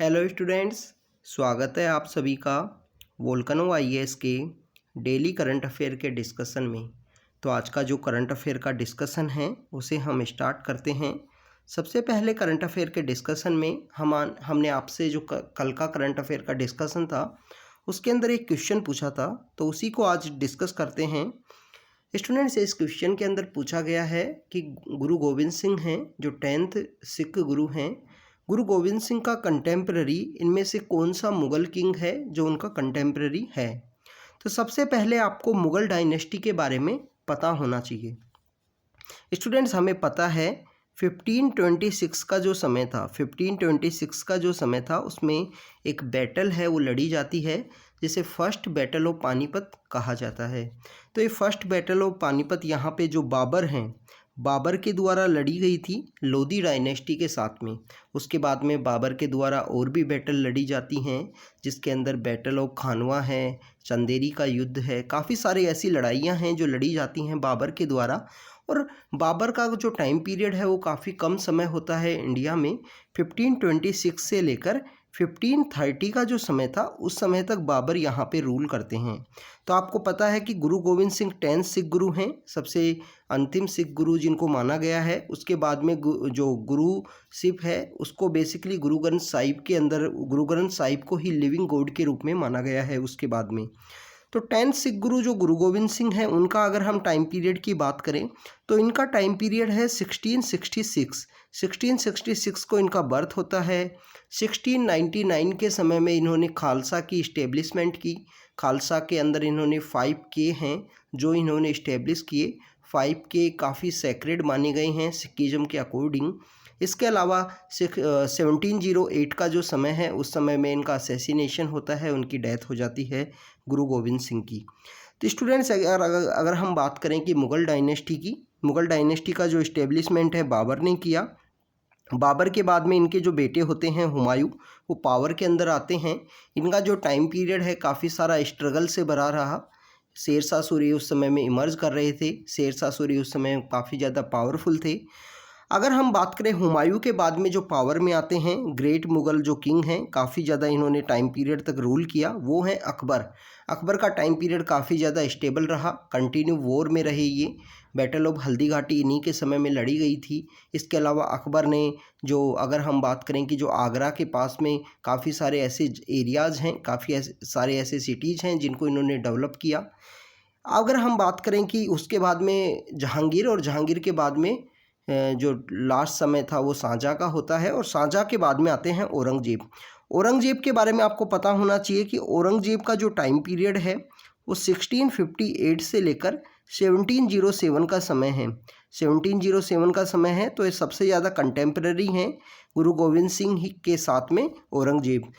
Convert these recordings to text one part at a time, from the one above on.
Hello students, स्वागत है आप सभी का वोल्केनो आईएएस के डेली करंट अफेयर के डिस्कशन में। तो आज का जो करंट अफेयर का डिस्कशन है उसे हम स्टार्ट करते हैं। सबसे पहले करंट अफेयर के डिस्कशन में हमने आपसे जो कल का करंट अफेयर का डिस्कशन था उसके अंदर एक क्वेश्चन पूछा था, तो उसी को आज डिस्कस करते हैं। स्टूडेंट्स, इस क्वेश्चन के अंदर पूछा गया है कि गुरु गोविंद सिंह हैं जो 10th सिख गुरु हैं। गुरु गोविंद सिंह का कंटेम्प्रेरी इनमें से कौन सा मुग़ल किंग है जो उनका कंटेम्प्रेरी है। तो सबसे पहले आपको मुग़ल डायनेस्टी के बारे में पता होना चाहिए। स्टूडेंट्स, हमें पता है 1526 का जो समय था 1526 का जो समय था उसमें एक बैटल है वो लड़ी जाती है जिसे फर्स्ट बैटल ऑफ पानीपत कहा जाता है। तो ये फर्स्ट बैटल ऑफ पानीपत यहाँ पे जो बाबर हैं, बाबर के द्वारा लड़ी गई थी लोधी डायनेस्टी के साथ में। उसके बाद में बाबर के द्वारा और भी बैटल लड़ी जाती हैं जिसके अंदर बैटल ऑफ खानवा है, चंदेरी का युद्ध है, काफ़ी सारी ऐसी लड़ाइयाँ हैं जो लड़ी जाती हैं बाबर के द्वारा। और बाबर का जो टाइम पीरियड है वो काफ़ी कम समय होता है इंडिया में। 1526 से लेकर 1530 का जो समय था उस समय तक बाबर यहाँ पे रूल करते हैं। तो आपको पता है कि गुरु गोविंद सिंह 10 सिख गुरु हैं, सबसे अंतिम सिख गुरु जिनको माना गया है। उसके बाद में जो गुरुशिप है उसको बेसिकली गुरु ग्रंथ साहिब के अंदर गुरु ग्रंथ साहिब को ही लिविंग गॉड के रूप में माना गया है उसके बाद में। तो 10 सिख गुरु जो गुरु गोविंद सिंह हैं उनका अगर हम टाइम पीरियड की बात करें तो इनका टाइम पीरियड है 1666 को इनका बर्थ होता है। 1699 के समय में इन्होंने खालसा की इस्टेब्लिशमेंट की। खालसा के अंदर इन्होंने 5K हैं जो इन्होंने इस्टेब्लिश किए। 5K काफ़ी सेक्रेड माने गए हैं सिखिज़्म के अकॉर्डिंग। इसके अलावा 1708 का जो समय है उस समय में इनका असैसिनेशन होता है, उनकी डेथ हो जाती है गुरु गोविंद सिंह की। तो स्टूडेंट्स, अगर हम बात करें कि मुग़ल डायनेस्टी का जो इस्टेब्लिशमेंट है बाबर ने किया। बाबर के बाद में इनके जो बेटे होते हैं हुमायूं, वो पावर के अंदर आते हैं। इनका जो टाइम पीरियड है काफ़ी सारा स्ट्रगल से भरा रहा। शेरशाह सूरी उस समय में इमर्ज कर रहे थे। शेरशाह सूरी उस समय काफ़ी ज़्यादा पावरफुल थे। अगर हम बात करें हुमायूं के बाद में जो पावर में आते हैं ग्रेट मुग़ल जो किंग हैं, काफ़ी ज़्यादा इन्होंने टाइम पीरियड तक रूल किया, वो हैं अकबर। अकबर का टाइम पीरियड काफ़ी ज़्यादा स्टेबल रहा, कंटिन्यू वॉर में रहे ये। बैटल ऑफ हल्दी घाटी इन्हीं के समय में लड़ी गई थी। इसके अलावा अकबर ने जो अगर हम बात करें कि जो आगरा के पास में काफ़ी सारे ऐसे एरियाज़ हैं, काफ़ी सारे ऐसे सिटीज़ हैं जिनको इन्होंने डेवलप किया। अगर हम बात करें कि उसके बाद में जहांगीर, और जहांगीर के बाद में जो लास्ट समय था वो शाहजहाँ का होता है, और शाहजहाँ के बाद में आते हैं औरंगजेब। औरंगजेब के बारे में आपको पता होना चाहिए कि औरंगजेब का जो टाइम पीरियड है वो 1658 से लेकर 1707 का समय है। 1707 का समय है, तो ये सबसे ज़्यादा कंटेम्प्रेरी हैं गुरु गोविंद सिंह ही के साथ में औरंगजेब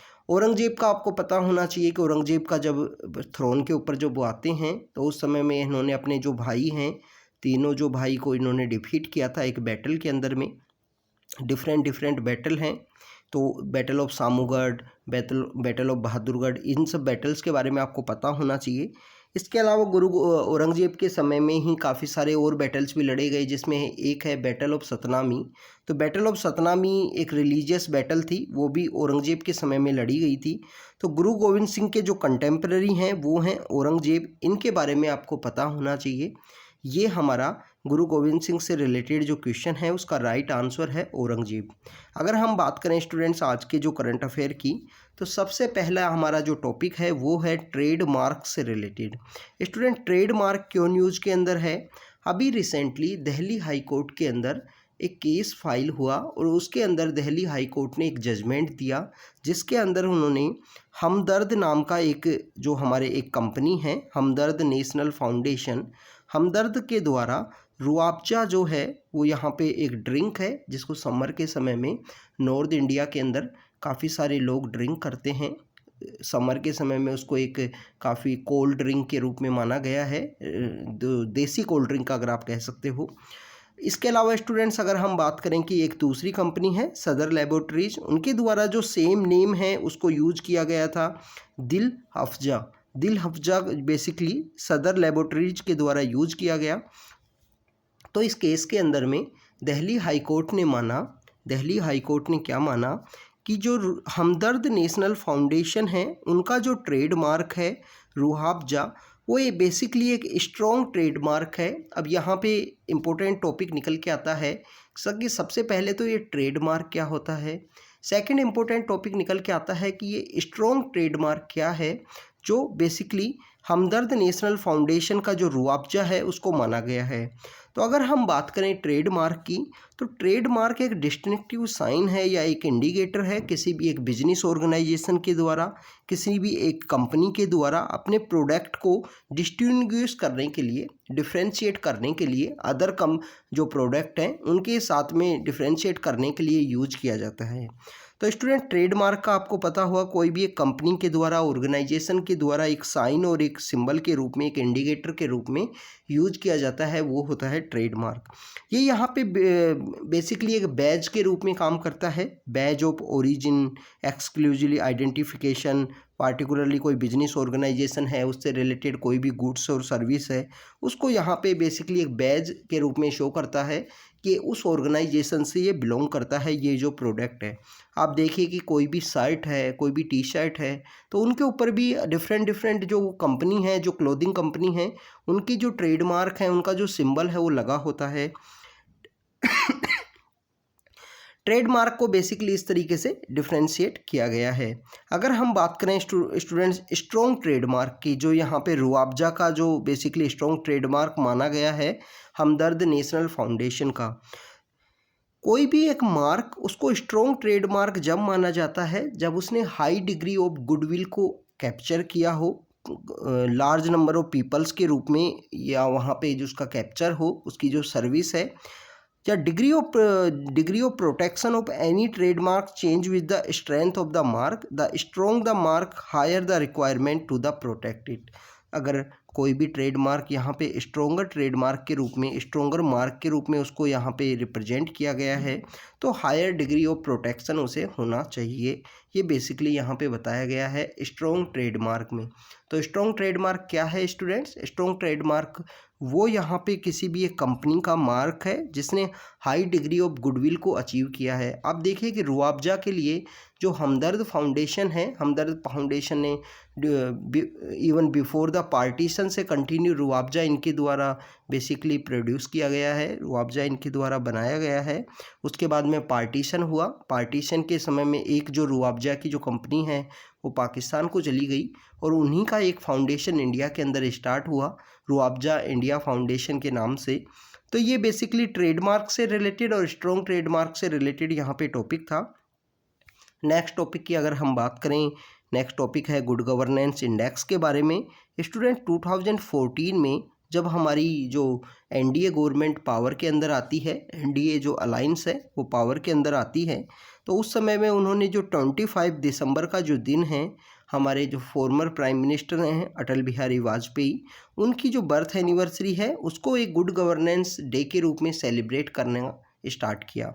का आपको पता होना चाहिए कि औरंगजेब का जब थ्रोन के ऊपर जब वो आते हैं तो उस समय में इन्होंने अपने जो भाई हैं, तीनों जो भाई को इन्होंने डिफीट किया था एक बैटल के अंदर में। डिफरेंट बैटल हैं, तो battle of Samugarh, battle of Bahadurgarh, इन सब बैटल्स के बारे में आपको पता होना चाहिए। इसके अलावा औरंगजेब के समय में ही काफ़ी सारे और बैटल्स भी लड़े गए, जिसमें एक है बैटल ऑफ सतनामी। तो बैटल ऑफ सतनामी एक रिलीजियस बैटल थी, वो भी औरंगजेब के समय में लड़ी गई थी। तो गुरु गोविंद सिंह के जो कंटेम्प्रेरी हैं वो हैं औरंगजेब, इनके बारे में आपको पता होना चाहिए। ये हमारा गुरु गोविंद सिंह से रिलेटेड जो क्वेश्चन है उसका राइट आंसर है औरंगजेब। अगर हम बात करें स्टूडेंट्स आज के जो करंट अफेयर की, तो सबसे पहला हमारा जो टॉपिक है वो है ट्रेड मार्क से रिलेटेड। स्टूडेंट, ट्रेड मार्क क्यों न्यूज़ के अंदर है? अभी रिसेंटली दिल्ली हाई कोर्ट के अंदर एक केस फाइल हुआ और उसके अंदर दिल्ली हाई कोर्ट ने एक जजमेंट दिया जिसके अंदर उन्होंने हमदर्द नाम का एक जो हमारे एक कंपनी है हमदर्द नेशनल फाउंडेशन, हमदर्द के द्वारा रुआबजा जो है वो यहाँ पे एक ड्रिंक है जिसको समर के समय में नॉर्थ इंडिया के अंदर काफ़ी सारे लोग ड्रिंक करते हैं। समर के समय में उसको एक काफ़ी कोल्ड ड्रिंक के रूप में माना गया है, देसी कोल्ड ड्रिंक अगर आप कह सकते हो। इसके अलावा स्टूडेंट्स अगर हम बात करें कि एक दूसरी कंपनी है सदर लेबोरेटरीज, उनके द्वारा जो सेम नेम है उसको यूज किया गया था दिल हफ्जा बेसिकली सदर लेबोरेटरीज के द्वारा यूज किया गया। तो इस केस के अंदर में दिल्ली हाई कोर्ट ने क्या माना कि जो हमदर्द नेशनल फाउंडेशन है उनका जो ट्रेडमार्क है रूह अफ़ज़ा, वो ये बेसिकली एक स्ट्रॉन्ग ट्रेडमार्क है। अब यहाँ पे इम्पोर्टेंट टॉपिक निकल के आता है कि सबसे पहले तो ये ट्रेडमार्क क्या होता है, सेकंड इम्पोर्टेंट टॉपिक निकल के आता है कि ये स्ट्रॉन्ग ट्रेडमार्क क्या है जो बेसिकली हमदर्द नेशनल फाउंडेशन का जो रूह अफ़ज़ा है उसको माना गया है। तो अगर हम बात करें ट्रेडमार्क की, तो ट्रेडमार्क एक डिस्टिंक्टिव साइन है या एक इंडिकेटर है किसी भी एक बिजनेस ऑर्गेनाइजेशन के द्वारा, किसी भी एक कंपनी के द्वारा अपने प्रोडक्ट को डिस्टिंग्विश करने के लिए, डिफ्रेंशिएट करने के लिए अदर जो प्रोडक्ट हैं उनके साथ में डिफ्रेंशिएट करने के लिए यूज किया जाता है। तो स्टूडेंट, ट्रेडमार्क का आपको पता हुआ कोई भी एक कंपनी के द्वारा, ऑर्गेनाइजेशन के द्वारा एक साइन और एक सिंबल के रूप में, एक इंडिकेटर के रूप में यूज किया जाता है, वो होता है ट्रेडमार्क। ये यहाँ पे बेसिकली एक बैज के रूप में काम करता है, Baij of origin, exclusively identification, particularly कोई बिजनेस ऑर्गेनाइजेशन है उससे रिलेटेड कोई भी गुड्स और सर्विस है उसको यहाँ पे बेसिकली एक बैज के रूप में शो करता है कि उस ऑर्गेनाइजेशन से ये बिलोंग करता है ये जो प्रोडक्ट है। आप देखिए कि कोई भी शर्ट है, कोई भी टी शर्ट है, तो उनके ऊपर भी डिफरेंट जो कंपनी है, जो क्लोथिंग कंपनी है, उनकी जो ट्रेडमार्क है, उनका जो सिंबल है वो लगा होता है। ट्रेडमार्क को बेसिकली इस तरीके से डिफ्रेंशिएट किया गया है। अगर हम बात करें स्टूडेंट्स स्ट्रॉन्ग ट्रेडमार्क की, जो यहाँ पे रूह अफ़ज़ा का जो बेसिकली स्ट्रॉन्ग ट्रेडमार्क माना गया है हमदर्द नेशनल फाउंडेशन का, कोई भी एक मार्क उसको स्ट्रॉन्ग ट्रेडमार्क जब माना जाता है जब उसने हाई डिग्री ऑफ गुडविल को कैप्चर किया हो, लार्ज नंबर ऑफ पीपल्स के रूप में, या वहाँ पे जो उसका कैप्चर हो, उसकी जो सर्विस है, या degree of protection of any trademark change with the strength of the mark, the strong the mark higher the requirement to the protect it. अगर कोई भी ट्रेडमार्क यहाँ पे स्ट्रॉन्गर ट्रेडमार्क के रूप में, स्ट्रॉन्गर मार्क के रूप में उसको यहाँ पे रिप्रेजेंट किया गया है, तो हायर डिग्री ऑफ प्रोटेक्शन उसे होना चाहिए। ये बेसिकली यहाँ पे बताया गया है स्ट्रॉन्ग ट्रेडमार्क में। तो स्ट्रॉन्ग ट्रेडमार्क क्या है स्टूडेंट्स? स्ट्रॉन्ग ट्रेडमार्क वो यहाँ पे किसी भी एक कंपनी का मार्क है जिसने हाई डिग्री ऑफ गुडविल को अचीव किया है। आप देखिए कि रूह अफ़ज़ा के लिए जो हमदर्द फाउंडेशन है, हमदर्द फाउंडेशन ने इवन बिफोर द पार्टीशन से कंटिन्यू रूह अफ़ज़ा इनके द्वारा बेसिकली प्रोड्यूस किया गया है, रूह अफ़ज़ा इनके द्वारा बनाया गया है। उसके बाद में पार्टीशन हुआ, पार्टीशन के समय में एक जो रूह अफ़ज़ा की जो कंपनी है वो पाकिस्तान को चली गई और उन्हीं का एक फाउंडेशन इंडिया के अंदर स्टार्ट हुआ, रूह अफ़ज़ा इंडिया फाउंडेशन के नाम से। तो ये बेसिकली ट्रेडमार्क से रिलेटेड और स्ट्रॉन्ग ट्रेडमार्क से रिलेटेड यहाँ पे टॉपिक था। नेक्स्ट टॉपिक की अगर हम बात करें, नेक्स्ट टॉपिक है गुड गवर्नेंस इंडेक्स के बारे में। स्टूडेंट 2014 में जब हमारी जो एनडीए गवर्नमेंट पावर के अंदर आती है, एनडीए जो अलायंस है वो पावर के अंदर आती है, तो उस समय में उन्होंने जो 25 दिसंबर का जो दिन है, हमारे जो फॉर्मर प्राइम मिनिस्टर हैं अटल बिहारी वाजपेयी, उनकी जो बर्थ एनिवर्सरी है उसको एक गुड गवर्नेंस डे के रूप में सेलिब्रेट करने स्टार्ट किया।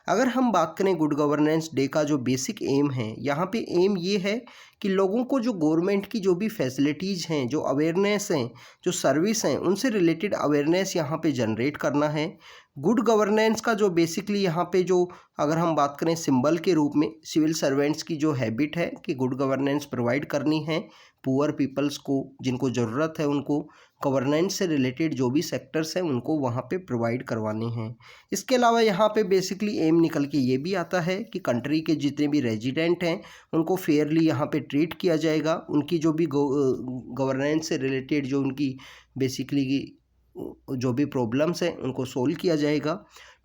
अगर हम बात करें गुड गवर्नेंस डे का जो बेसिक एम है, यहाँ पे एम ये है कि लोगों को जो गवर्नमेंट की जो भी फैसिलिटीज़ हैं, जो अवेयरनेस हैं, जो सर्विस हैं, उनसे रिलेटेड अवेयरनेस यहाँ पे जनरेट करना है। गुड गवर्नेंस का जो बेसिकली यहाँ पे जो अगर हम बात करें सिंबल के रूप में, सिविल सर्वेंट्स की जो हैबिट है कि गुड गवर्नेंस प्रोवाइड करनी है पुअर पीपल्स को, जिनको ज़रूरत है उनको गवर्नेंस से रिलेटेड जो भी सेक्टर्स हैं उनको वहाँ पे प्रोवाइड करवाने हैं। इसके अलावा यहाँ पे बेसिकली एम निकल के ये भी आता है कि कंट्री के जितने भी रेजिडेंट हैं उनको फेयरली यहाँ पे ट्रीट किया जाएगा, उनकी जो भी गवर्नेंस से रिलेटेड जो उनकी बेसिकली जो भी प्रॉब्लम्स हैं उनको सोल्व किया जाएगा।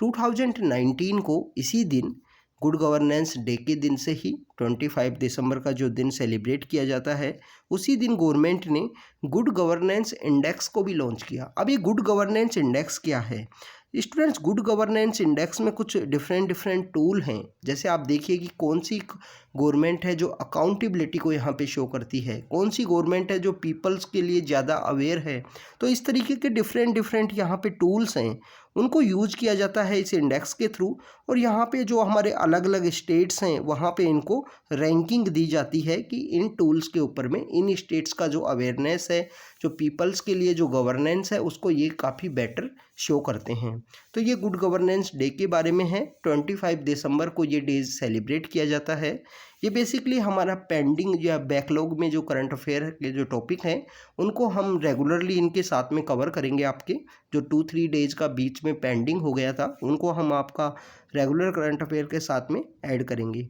2019 को इसी दिन गुड गवर्नेंस डे के दिन से ही 25 दिसंबर का जो दिन सेलिब्रेट किया जाता है, उसी दिन गवर्नमेंट ने गुड गवर्नेंस इंडेक्स को भी लॉन्च किया। अब ये गुड गवर्नेंस इंडेक्स क्या है स्टूडेंट्स? गुड गवर्नेंस इंडेक्स में कुछ डिफरेंट टूल हैं। जैसे आप देखिए कि कौन सी गवर्नमेंट है जो अकाउंटेबिलिटी को यहाँ पे शो करती है, कौन सी गवर्नमेंट है जो पीपल्स के लिए ज़्यादा अवेयर है। तो इस तरीके के डिफरेंट यहाँ पे टूल्स हैं उनको यूज किया जाता है इस इंडेक्स के थ्रू। और यहाँ पे जो हमारे अलग अलग स्टेट्स हैं वहाँ पे इनको रैंकिंग दी जाती है कि इन टूल्स के ऊपर में इन स्टेट्स का जो अवेयरनेस है, जो पीपल्स के लिए जो गवर्नेंस है, उसको ये काफ़ी बेटर शो करते हैं। तो ये गुड गवर्नेंस डे के बारे में है। 25 दिसंबर को ये डेज सेलिब्रेट किया जाता है। ये बेसिकली हमारा पेंडिंग या बैकलॉग में जो करंट अफेयर के जो टॉपिक हैं उनको हम रेगुलरली इनके साथ में कवर करेंगे। आपके जो 2-3 डेज का बीच में पेंडिंग हो गया था उनको हम आपका रेगुलर करंट अफेयर के साथ में ऐड करेंगे।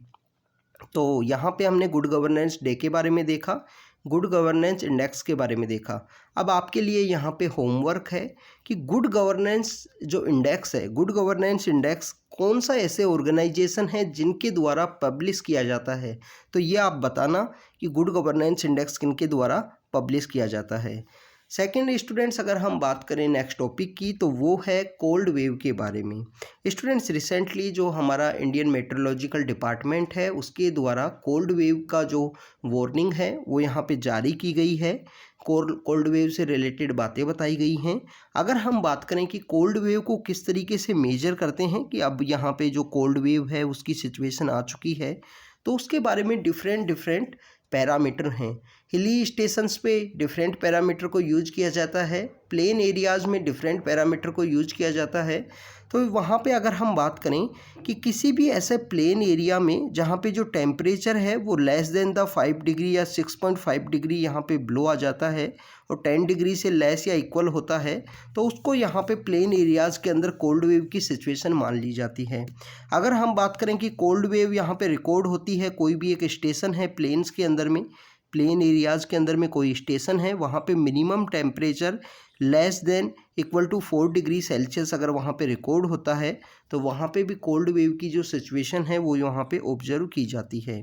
तो यहाँ पे हमने गुड गवर्नेंस डे के बारे में देखा, गुड गवर्नेंस इंडेक्स के बारे में देखा। अब आपके लिए यहाँ पे होमवर्क है कि गुड गवर्नेंस जो इंडेक्स है, गुड गवर्नेंस इंडेक्स कौन सा ऐसे ऑर्गेनाइजेशन है जिनके द्वारा पब्लिश किया जाता है। तो ये आप बताना कि गुड गवर्नेंस इंडेक्स किनके द्वारा पब्लिश किया जाता है। सेकेंड स्टूडेंट्स, अगर हम बात करें नेक्स्ट टॉपिक की तो वो है कोल्ड वेव के बारे में। स्टूडेंट्स, रिसेंटली जो हमारा इंडियन मेट्रोलॉजिकल डिपार्टमेंट है उसके द्वारा कोल्ड वेव का जो वार्निंग है वो यहाँ पे जारी की गई है। कोल्ड वेव से रिलेटेड बातें बताई गई हैं। अगर हम बात करें कि कोल्ड वेव को किस तरीके से मेजर करते हैं कि अब यहाँ पे जो कोल्ड वेव है उसकी सिचुएशन आ चुकी है, तो उसके बारे में डिफरेंट पैरामीटर हैं। हिली स्टेशंस पे डिफरेंट पैरामीटर को यूज किया जाता है, प्लेन एरियाज़ में डिफरेंट पैरामीटर को यूज किया जाता है। तो वहाँ पे अगर हम बात करें कि किसी भी ऐसे प्लेन एरिया में जहाँ पे जो टेम्परेचर है वो लेस देन द 5 डिग्री या 6.5 डिग्री यहाँ पे बिलो आ जाता है और 10 डिग्री से लेस या इक्वल होता है, तो उसको यहाँ पे प्लेन एरियाज़ के अंदर कोल्ड वेव की सिचुएशन मान ली जाती है। अगर हम बात करें कि कोल्ड वेव यहाँ पे रिकॉर्ड होती है, कोई भी एक स्टेशन है प्लेन्स के अंदर में, प्लेन एरियाज़ के अंदर में कोई स्टेशन है, वहाँ पे minimum temperature less than equal to 4 degree Celsius अगर वहाँ पे रिकॉर्ड होता है तो वहाँ पे भी कोल्ड वेव की जो सिचुएशन है वो यहाँ पे ऑब्जर्व की जाती है।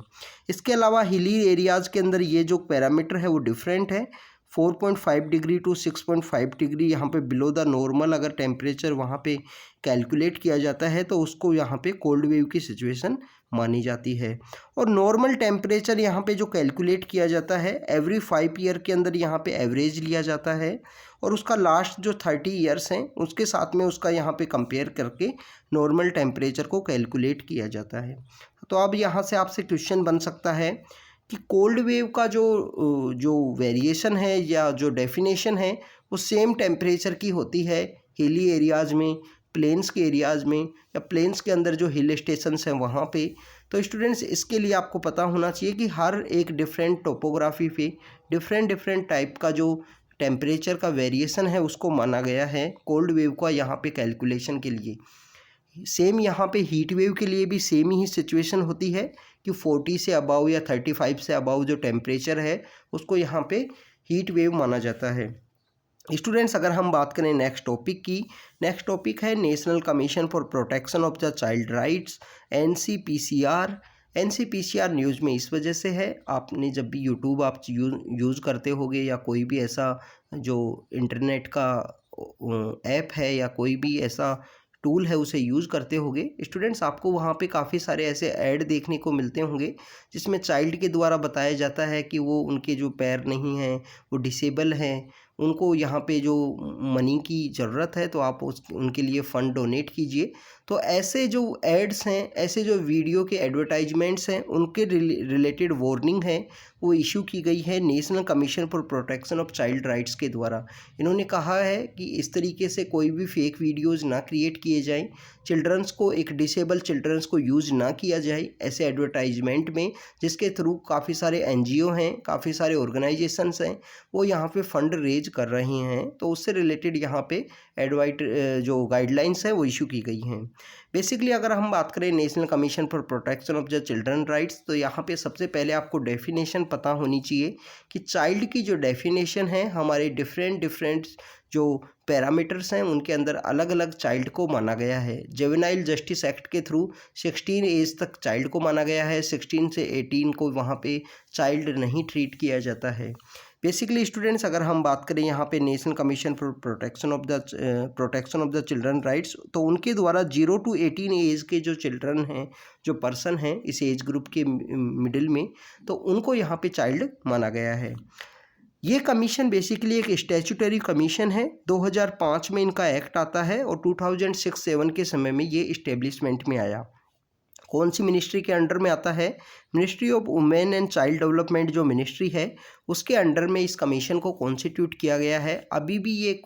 इसके अलावा हिली एरियाज़ के अंदर ये जो पैरामीटर है वो डिफरेंट है। 4.5 डिग्री टू 6.5 डिग्री यहाँ पे बिलो द नॉर्मल अगर टेम्परेचर वहाँ पे कैलकुलेट किया जाता है तो उसको यहाँ पे कोल्ड वेव की सिचुएशन मानी जाती है। और नॉर्मल टेम्परेचर यहाँ पे जो कैलकुलेट किया जाता है एवरी 5 ईयर के अंदर यहाँ पे एवरेज लिया जाता है और उसका लास्ट जो 30 ईयर्स हैं उसके साथ में उसका यहाँ पे कंपेयर करके नॉर्मल टेम्परेचर को कैलकुलेट किया जाता है। तो अब यहाँ से आपसे क्वेश्चन बन सकता है कि कोल्ड वेव का जो वेरिएशन है या जो डेफिनेशन है वो सेम टेम्परेचर की होती है हिली एरियाज़ में, प्लेन्स के एरियाज़ में या प्लेन्स के अंदर जो हिल स्टेशंस हैं वहाँ पे। तो स्टूडेंट्स, इसके लिए आपको पता होना चाहिए कि हर एक डिफरेंट टोपोग्राफी पे डिफरेंट टाइप का जो टेम्परेचर का वेरिएशन है उसको माना गया है कोल्ड वेव का यहाँ पे कैलकुलेशन के लिए। सेम यहाँ पे हीट वेव के लिए भी सेम ही सिचुएशन होती है कि 40 से अबाव या 35 से अबाव जो टेम्परेचर है उसको यहाँ पे हीट वेव माना जाता है। स्टूडेंट्स, अगर हम बात करें नेक्स्ट टॉपिक की, नेक्स्ट टॉपिक है national commission for protection of the child rights, NCPCR। NCPCR news में इस वजह से है, आपने जब भी यूट्यूब आप यूज़ करते होगे या कोई भी ऐसा जो इंटरनेट का ऐप है या कोई भी ऐसा टूल है उसे यूज़ करते होंगे स्टूडेंट्स, आपको वहाँ पे काफ़ी सारे ऐसे ऐड देखने को मिलते होंगे जिसमें चाइल्ड के द्वारा बताया जाता है कि वो उनके जो पैर नहीं हैं, वो डिसेबल हैं, उनको यहाँ पे जो मनी की ज़रूरत है तो आप उनके लिए फ़ंड डोनेट कीजिए। तो ऐसे जो एड्स हैं, ऐसे जो वीडियो के एडवर्टाइजमेंट्स हैं, उनके रिलेटेड वार्निंग है वो इशू की गई है national commission for protection of child rights के द्वारा। इन्होंने कहा है कि इस तरीके से कोई भी फेक वीडियोज़ ना क्रिएट किए जाएँ, चिल्ड्रंस को, एक डिसेबल चिल्ड्रंस को यूज़ ना किया जाए ऐसे एडवर्टाइजमेंट में, जिसके थ्रू काफ़ी सारे NGO हैं, काफ़ी सारे ऑर्गेनाइजेशंस हैं, वो यहाँ पे फ़ंड रेज कर रहे हैं। तो उससे रिलेटेड यहाँ पे जो गाइडलाइंस है वो इशू की गई हैं। बेसिकली अगर हम बात करें national commission for protection of the children rights, तो यहाँ पे सबसे पहले आपको डेफिनेशन पता होनी चाहिए कि चाइल्ड की जो डेफिनेशन है हमारे डिफरेंट जो पैरामीटर्स हैं उनके अंदर अलग अलग चाइल्ड को माना गया है। जुवेनाइल जस्टिस एक्ट के थ्रू 16 एज तक चाइल्ड को माना गया है, 16 से 18 को वहाँ पे चाइल्ड नहीं ट्रीट किया जाता है। बेसिकली स्टूडेंट्स, अगर हम बात करें यहाँ पे national commission for protection of the children rights, तो उनके द्वारा 0 to 18 एज के जो चिल्ड्रन हैं, जो पर्सन हैं इस एज ग्रुप के मिडिल में, तो उनको यहाँ पे चाइल्ड माना गया है। ये कमीशन बेसिकली एक स्टैट्यूटरी कमीशन है। 2005 में इनका एक्ट आता है और 2006-07 के समय में ये इस्टेब्लिशमेंट में आया। कौन सी मिनिस्ट्री के अंडर में आता है? Ministry of women and child development जो मिनिस्ट्री है उसके अंडर में इस कमीशन को कॉन्स्टिट्यूट किया गया है। अभी भी ये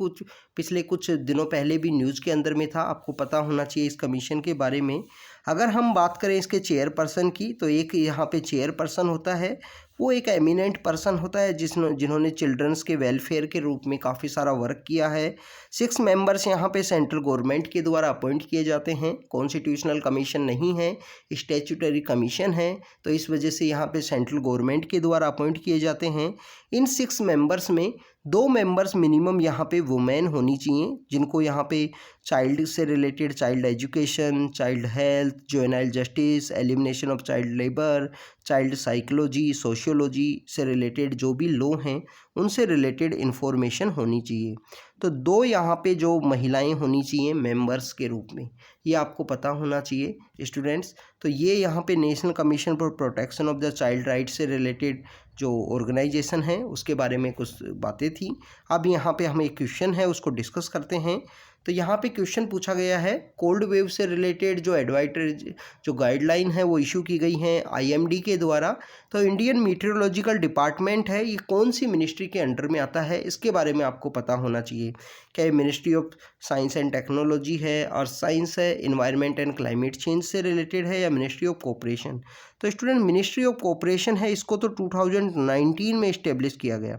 पिछले कुछ दिनों पहले भी न्यूज़ के अंदर में था, आपको पता होना चाहिए इस कमीशन के बारे में। अगर हम बात करें इसके चेयरपर्सन की, तो एक यहाँ पे चेयरपर्सन होता है, वो एक एमिनेंट पर्सन होता है जिन्होंने चिल्ड्रंस के वेलफेयर के रूप में काफ़ी सारा वर्क किया है। 6 मेंबर्स यहाँ पे सेंट्रल गवर्नमेंट के द्वारा अपॉइंट किए जाते हैं। कॉन्स्टिट्यूशनल कमीशन नहीं है, स्टैट्यूटरी कमीशन है, तो इस वजह से यहाँ पे सेंट्रल गवर्नमेंट के द्वारा अपॉइंट किए जाते हैं। इन 6 मेंबर्स में 2 मेंबर्स मिनिमम यहाँ पे वुमेन होनी चाहिए, जिनको यहाँ पे चाइल्ड से related child education, child health, juvenile justice, elimination of child labour, child psychology, sociology से रिलेटेड जो भी लॉ हैं उनसे रिलेटेड इन्फॉर्मेशन होनी चाहिए। तो 2 यहाँ पे जो महिलाएं होनी चाहिए मेंबर्स के रूप में, ये आपको पता होना चाहिए स्टूडेंट्स। तो ये यहाँ पे national commission for protection of the child right से रिलेटेड जो ऑर्गेनाइजेशन है उसके बारे में कुछ बातें थी। अब यहाँ पे हमें एक क्वेश्चन है उसको डिस्कस करते हैं। तो यहाँ पे क्वेश्चन पूछा गया है, कोल्ड वेव से रिलेटेड जो एडवाइजरी जो गाइडलाइन है वो इशू की गई हैं IMD के द्वारा। तो इंडियन मीटेरोलॉजिकल डिपार्टमेंट है, ये कौन सी मिनिस्ट्री के अंडर में आता है इसके बारे में आपको पता होना चाहिए। क्या ये ministry of science and technology है, अर्थ साइंस है, इन्वायरमेंट एंड क्लाइमेट चेंज से रिलेटेड है, या मिनिस्ट्री ऑफ कोऑपरेशन? तो स्टूडेंट मिनिस्ट्री ऑफ कोऑपरेशन है, इसको तो 2019 में इस्टेब्लिश किया गया।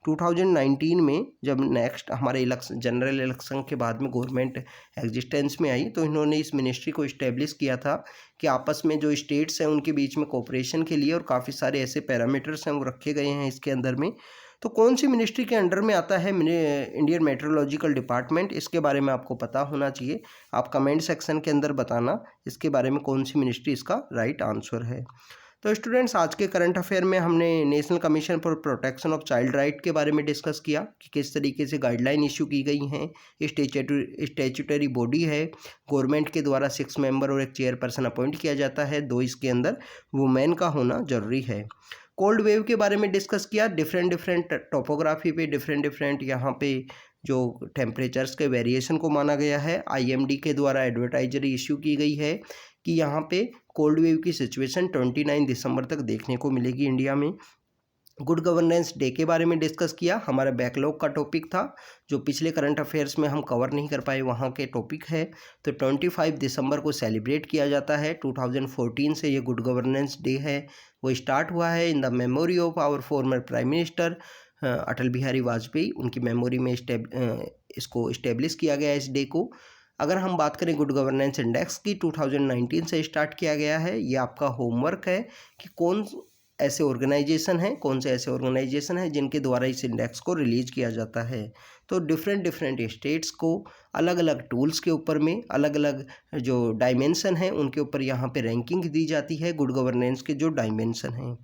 2019 में जब नेक्स्ट हमारे जनरल इलेक्शन के बाद में गवर्नमेंट एग्जिस्टेंस में आई, तो इन्होंने इस मिनिस्ट्री को इस्टेब्लिश किया था कि आपस में जो स्टेट्स हैं उनके बीच में कोऑपरेशन के लिए, और काफ़ी सारे ऐसे पैरामीटर्स हैं वो रखे गए हैं इसके अंदर में। तो कौन सी मिनिस्ट्री के अंडर में आता है इंडियन मेट्रोलॉजिकल डिपार्टमेंट, इसके बारे में आपको पता होना चाहिए। आप कमेंट सेक्शन के अंदर बताना इसके बारे में कौन सी मिनिस्ट्री इसका राइट आंसर है। तो स्टूडेंट्स, आज के करंट अफेयर में हमने national commission for protection of child right के बारे में डिस्कस किया कि किस तरीके से गाइडलाइन इशू की गई हैं। स्टैट्यूटरी बॉडी है, गवर्नमेंट के द्वारा 6 मेंबर और एक चेयरपर्सन अपॉइंट किया जाता है, 2 इसके अंदर वुमेन का होना जरूरी है। कोल्ड वेव के बारे में डिस्कस किया, डिफरेंट टोपोग्राफी पे डिफरेंट यहाँ पे जो टेम्परेचर्स के वेरिएशन को माना गया है। IMD के द्वारा एडवर्टाइजरी इशू की गई है कि यहाँ पे कोल्ड वेव की सिचुएशन 29 दिसंबर तक देखने को मिलेगी इंडिया में। गुड गवर्नेंस डे के बारे में डिस्कस किया, हमारा बैकलॉग का टॉपिक था जो पिछले करंट अफेयर्स में हम कवर नहीं कर पाए, वहाँ के टॉपिक है। तो 25 दिसंबर को सेलिब्रेट किया जाता है। 2014 से ये गुड गवर्नेंस डे है वो स्टार्ट हुआ है in the memory of our former prime minister Atal Bihari Vajpayee, उनकी मेमोरी में इसको इस्टेब्लिश किया गया है इस डे को। अगर हम बात करें गुड गवर्नेंस इंडेक्स की, 2019 से स्टार्ट किया गया है। ये आपका होमवर्क है कि कौन से ऐसे ऑर्गेनाइजेशन हैं जिनके द्वारा इस इंडेक्स को रिलीज किया जाता है। तो डिफरेंट स्टेट्स को अलग अलग टूल्स के ऊपर में अलग अलग जो डायमेंशन हैं उनके ऊपर यहाँ पे रैंकिंग दी जाती है गुड गवर्नेंस के जो डायमेंशन हैं।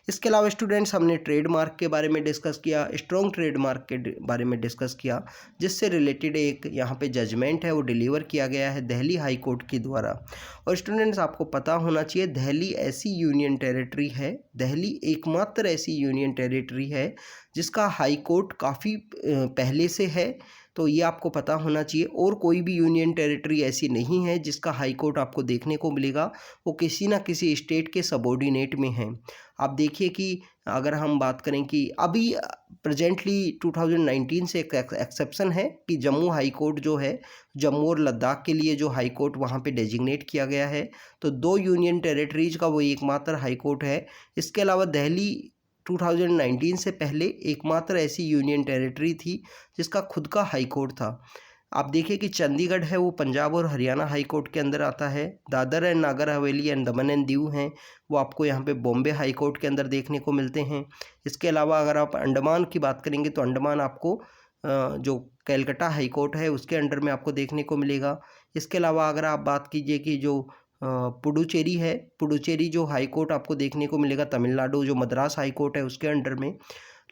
इसके अलावा स्टूडेंट्स, हमने ट्रेडमार्क के बारे में डिस्कस किया, स्ट्रॉन्ग ट्रेडमार्क के बारे में डिस्कस किया, जिससे रिलेटेड एक यहाँ पे जजमेंट है वो डिलीवर किया गया है दिल्ली हाई कोर्ट के द्वारा। और स्टूडेंट्स, आपको पता होना चाहिए दिल्ली ऐसी यूनियन टेरिटरी है, दिल्ली एकमात्र ऐसी यूनियन टेरिटरी है जिसका हाई कोर्ट काफ़ी पहले से है। तो ये आपको पता होना चाहिए। और कोई भी यूनियन टेरिटरी ऐसी नहीं है जिसका हाई कोर्ट आपको देखने को मिलेगा, वो किसी ना किसी स्टेट के सबऑर्डिनेट में है। आप देखिए कि अगर हम बात करें कि अभी प्रेजेंटली 2019 से एक एक्सेप्शन है कि जम्मू हाई कोर्ट जो है, जम्मू और लद्दाख के लिए जो हाई कोर्ट वहाँ पे डेजिग्नेट किया गया है, तो 2 यूनियन टेरिटरीज का वो एकमात्र हाई कोर्ट है। इसके अलावा दिल्ली 2019 से पहले एकमात्र ऐसी यूनियन टेरिटरी थी जिसका खुद का हाई कोर्ट था। आप देखिए कि चंडीगढ़ है वो पंजाब और हरियाणा हाई कोर्ट के अंदर आता है। Dadar and Nagar Haveli and Daman and Diu हैं वो आपको यहाँ पे बॉम्बे हाई कोर्ट के अंदर देखने को मिलते हैं। इसके अलावा अगर आप अंडमान की बात करेंगे तो अंडमान आपको जो कैलकटा हाई कोर्ट है उसके अंडर में आपको देखने को मिलेगा। इसके अलावा अगर आप बात कीजिए कि जो पुडुचेरी है, पुडुचेरी जो हाई कोर्ट आपको देखने को मिलेगा तमिलनाडु, जो मद्रास हाई कोर्ट है उसके अंडर में।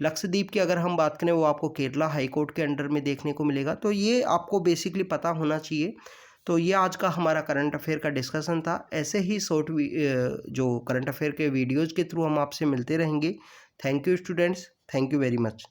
लक्षद्वीप की अगर हम बात करें वो आपको केरला हाई कोर्ट के अंडर में देखने को मिलेगा। तो ये आपको बेसिकली पता होना चाहिए। तो ये आज का हमारा करंट अफेयर का डिस्कशन था। ऐसे ही शॉर्ट जो करंट अफेयर के वीडियोज़ के थ्रू हम आपसे मिलते रहेंगे। Thank you students, thank you very much.